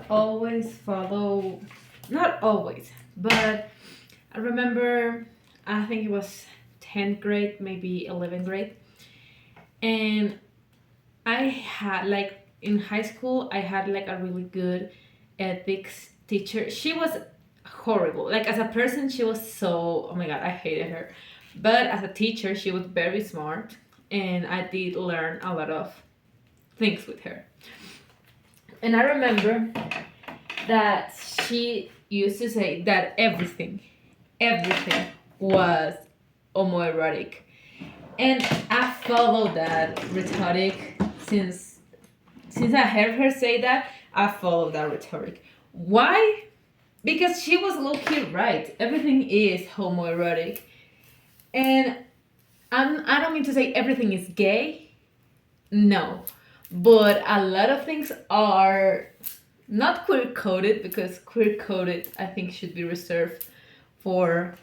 always follow, not always, but I remember, I think it was 10th grade, maybe 11th grade. And I had like in high school, I had like a really good ethics teacher. She was horrible. Like as a person, she was so, oh my God, I hated her. But as a teacher, she was very smart. And I did learn a lot of things with her. And I remember that she used to say that everything was homoerotic. And I followed that rhetoric since I heard her say that. I followed that rhetoric. Why? Because she was low key right. Everything is homoerotic, and I don't mean to say everything is gay. No, but a lot of things are not queer coded, because queer coded I think should be reserved for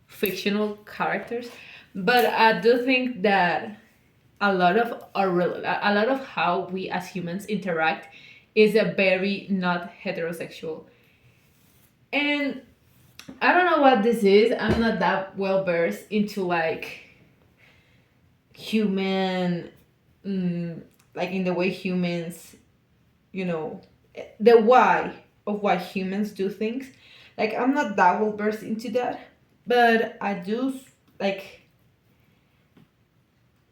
fictional characters. But I do think that a lot of how we as humans interact is a very not heterosexual. And I don't know what this is. I'm not that well versed into like human, mm, like in the way humans, you know, the why of why humans do things. Like I'm not that well versed into that, but I do like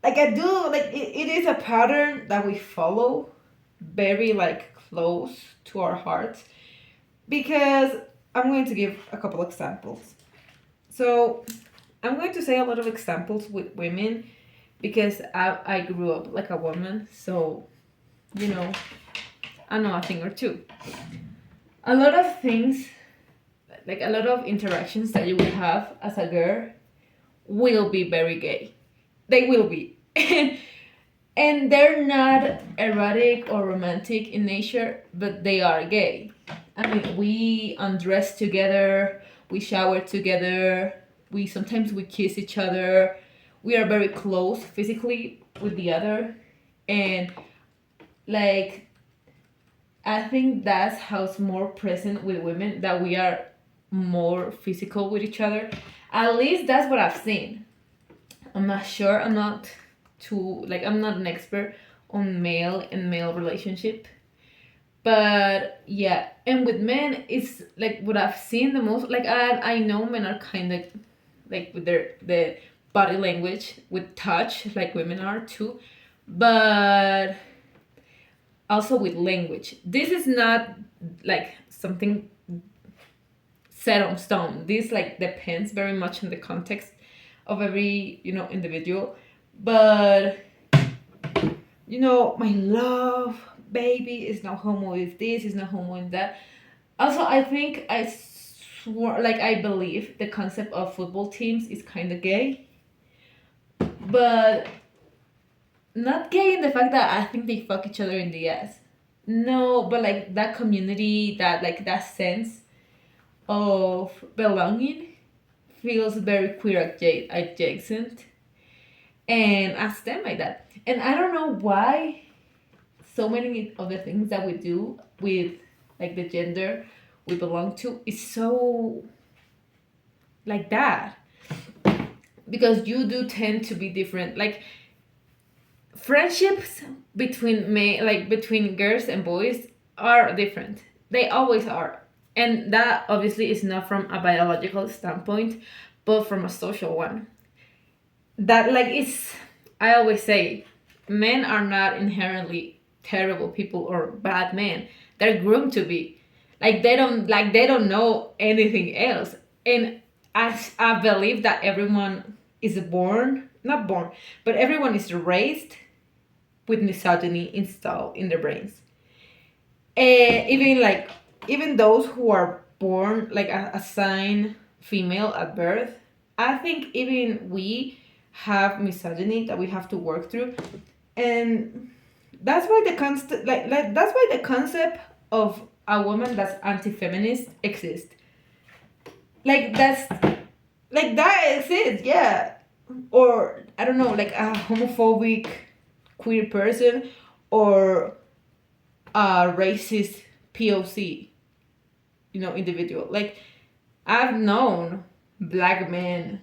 I do like it is a pattern that we follow very like close to our hearts, because I'm going to give a couple examples. So I'm going to say a lot of examples with women because I grew up like a woman, so you know, I know a thing or two. A lot of things, like a lot of interactions that you will have as a girl, will be very gay. They will be. And they're not erotic or romantic in nature, but they are gay. I mean, we undress together, we shower together, we kiss each other. We are very close physically with the other, and like I think that's how it's more present with women, that we are more physical with each other. At least that's what I've seen. I'm not sure. I'm not an expert on male and male relationship. But yeah, and with men, it's like what I've seen the most. Like I know men are kind of like with the body language, with touch, like women are too, but also with language. This is not like something set on stone. This like depends very much on the context of every individual. But my love baby is not homo with this, is not homo in that. Also, I think I swore, like I believe the concept of football teams is kind of gay, but not gay in the fact that I think they fuck each other in the ass. No, but like that community, that sense of belonging feels very queer adjacent, and I stand by that. And I don't know why so many of the things that we do with like the gender we belong to is so like that, because you do tend to be different. Like friendships between girls and boys are different. They always are. And that obviously is not from a biological standpoint, but from a social one. That like it's I always say men are not inherently terrible people or bad men. They're groomed to be. They don't know anything else. And I believe that everyone is born, not born, but everyone is raised with misogyny installed in their brains. Even those who are born like assigned female at birth, I think even we have misogyny that we have to work through, and that's why that's why the concept of a woman that's anti-feminist exists. Like that's like that exists, yeah. Or I don't know, like a homophobic queer person, or a racist POC, individual. Like, I've known black men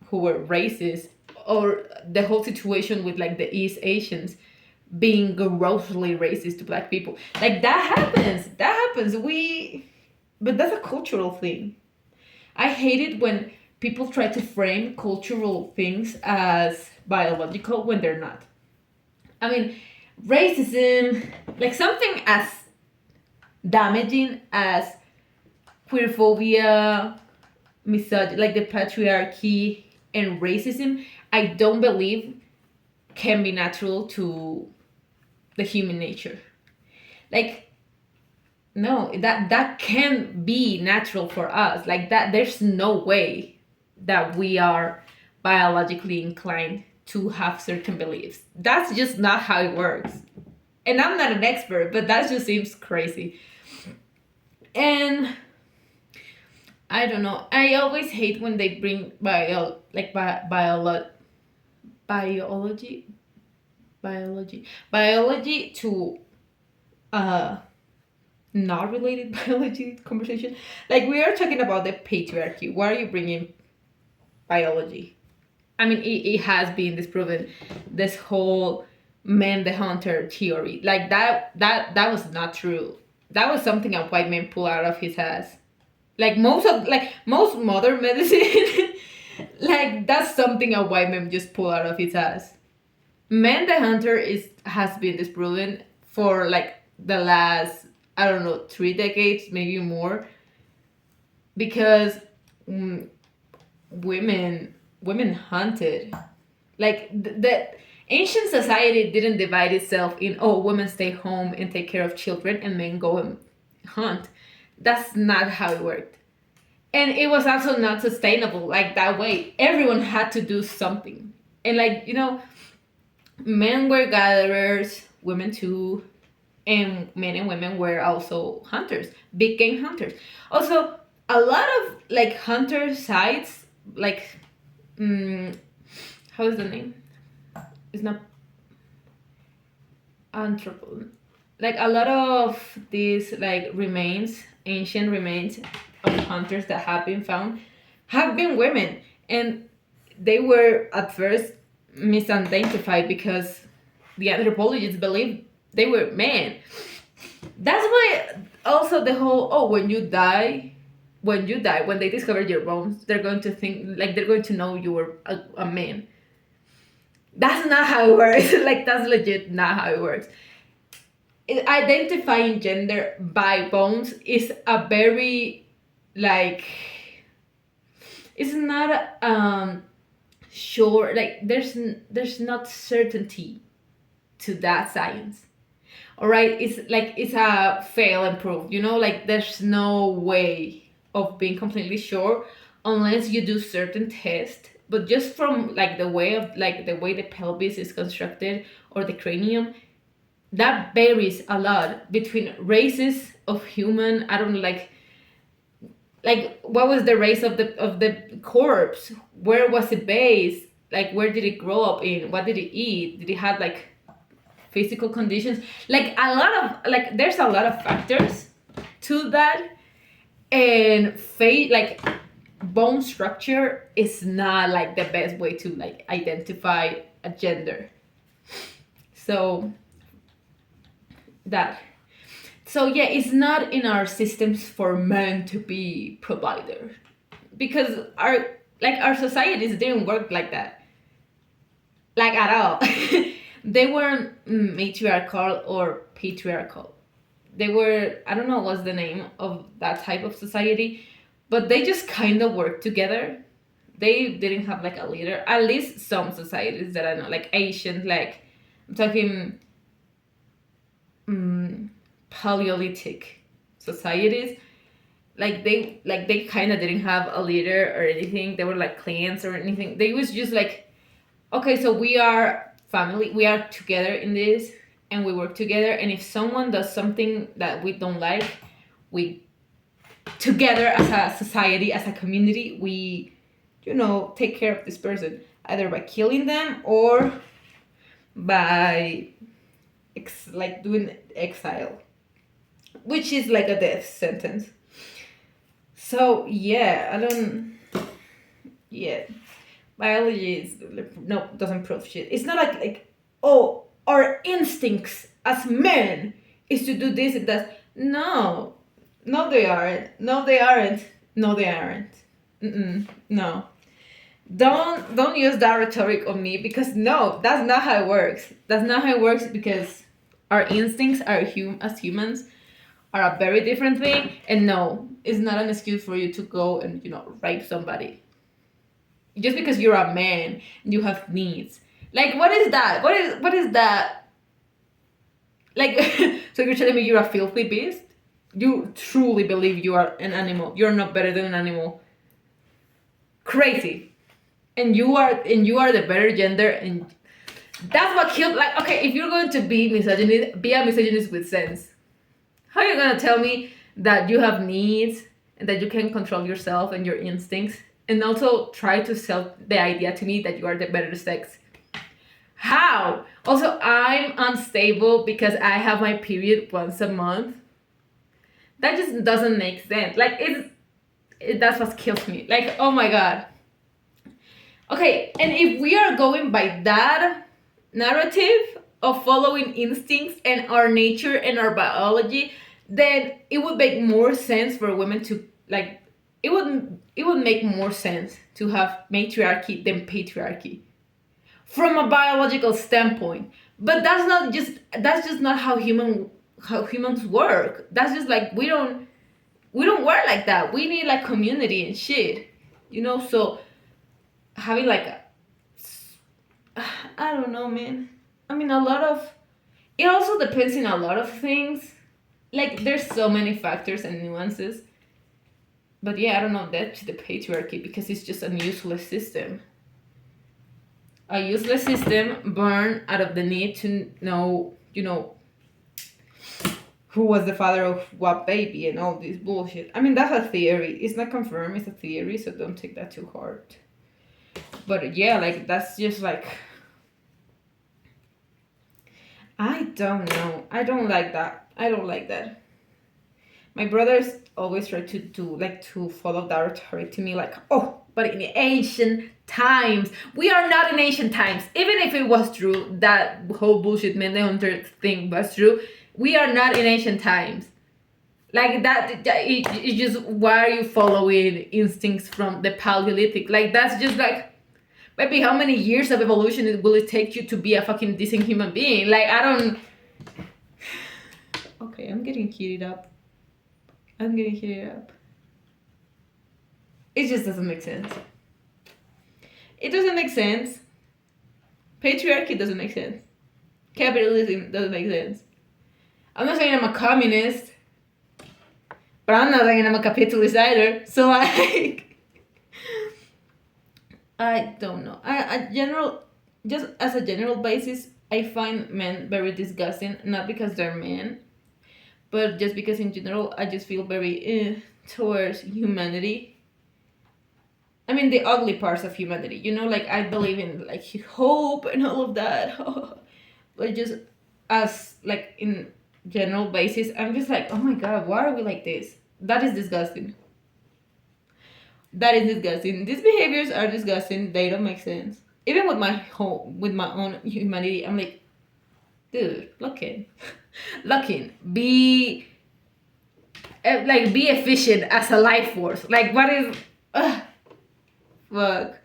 who were racist, or the whole situation with like the East Asians being grossly racist to black people. Like, that happens. That happens. But that's a cultural thing. I hate it when people try to frame cultural things as biological when they're not. I mean, racism, like something as damaging as queerphobia, misogyny, like the patriarchy and racism, I don't believe can be natural to the human nature. Like, no, that can be natural for us. Like, that there's no way that we are biologically inclined to have certain beliefs. That's just not how it works. And I'm not an expert, but that just seems crazy. And I don't know. I always hate when they bring biology to not related biology conversation. Like, we are talking about the patriarchy. Why are you bringing biology? I mean, it has been disproven. This whole man the hunter theory, like that was not true. That was something a white man pulled out of his ass. Like most modern medicine, like that's something a white man just pulled out of his ass. Man the hunter has been disproven for like the last, I don't know, 3 decades, maybe more, because women hunted. Like the ancient society didn't divide itself in, oh, women stay home and take care of children and men go and hunt. That's not how it worked. And it was also not sustainable like that way. Everyone had to do something. And like, men were gatherers, women too, and men and women were also hunters, big game hunters. Also, a lot of like hunter sites, like how is the name? It's not anthropo. Like, a lot of these like ancient remains of hunters that have been found have been women, and they were at first misidentified because the anthropologists believed they were men. That's why also the whole, oh, when they discover your bones, they're going to think, like, they're going to know you were a man. That's not how it works. Like, that's legit not how it works. Identifying gender by bones is a very, like, it's not sure, like, there's not certainty to that science. All right, it's a fail and proof, like, there's no way of being completely sure unless you do certain tests. But just from like the way the pelvis is constructed, or the cranium, that varies a lot between races of human. I don't know, like what was the race of the corpse? Where was it based? Like, where did it grow up in? What did it eat? Did it have like physical conditions? Like, there's a lot of factors to that. And like, bone structure is not like the best way to like identify a gender. So yeah, it's not in our systems for men to be provider, because our societies didn't work like that, like, at all. They weren't matriarchal or patriarchal. They were, I don't know what's the name of that type of society, but they just kind of worked together. They didn't have like a leader. At least some societies that I know, like Asian, like, I'm talking Paleolithic societies. Like, they kind of didn't have a leader or anything. They were like clans or anything. They was just like, okay, so we are family. We are together in this, and we work together. And if someone does something that we don't like, we together as a society, as a community, we take care of this person, either by killing them or by like doing exile. which is like a death sentence. So yeah, I don't. Yeah, biology is no doesn't prove shit. It's not like oh our instincts as men is to do this and that. No, no they aren't. No they aren't. No they aren't. No. Don't use that rhetoric on me because no, that's not how it works. That's not how it works because our instincts are as humans are a very different thing, and no, it's not an excuse for you to go and rape somebody just because you're a man and you have needs. Like what is that? What is that? Like so you're telling me you're a filthy beast? You truly believe you are an animal? You're not better than an animal? Crazy. And you are the better gender, and that's what killed. Like, okay, if you're going to be misogynist, be a misogynist with sense. How are you gonna tell me that you have needs and that you can control yourself and your instincts, and also try to sell the idea to me that you are the better sex? How? Also, I'm unstable because I have my period once a month. That just doesn't make sense. Like, that's what kills me. Like, oh my god. Okay, and if we are going by that narrative of following instincts and our nature and our biology, then it would make more sense for women to like it would make more sense to have matriarchy than patriarchy from a biological standpoint. But that's just not how humans work. That's just like we don't work like that. We need like community and shit. So having like I don't know, man. I mean, it also depends on a lot of things. Like, there's so many factors and nuances. But yeah, I don't know, that's the patriarchy because it's just a useless system. A useless system born out of the need to know, who was the father of what baby and all this bullshit. I mean, that's a theory. It's not confirmed, it's a theory, so don't take that too hard. But yeah, like, that's just like, I don't know. I don't like that. My brothers always try to follow that rhetoric to me, like, oh, but in ancient times, we are not in ancient times. Even if it was true, that whole bullshit Manhunter thing was true, we are not in ancient times. Like it's just, why are you following instincts from the Paleolithic? Like, that's just like, maybe how many years of evolution will it take you to be a fucking decent human being? Like, I don't. Okay, I'm getting heated up. It just doesn't make sense. It doesn't make sense. Patriarchy doesn't make sense. Capitalism doesn't make sense. I'm not saying I'm a communist, but I'm not saying I'm a capitalist either. So, like, I don't know. Just as a general basis, I find men very disgusting. Not because they're men, but just because in general, I just feel very towards humanity. I mean, the ugly parts of humanity. Like, I believe in like hope and all of that. But just as like in general basis, I'm just like, oh my god, why are we like this? That is disgusting. These behaviors are disgusting. They don't make sense. Even with my own humanity, I'm like, dude, look in. Be be efficient as a life force. Like, what is fuck.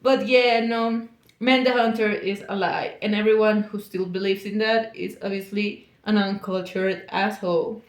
But yeah, no, Manhunter is a lie, and everyone who still believes in that is obviously an uncultured asshole.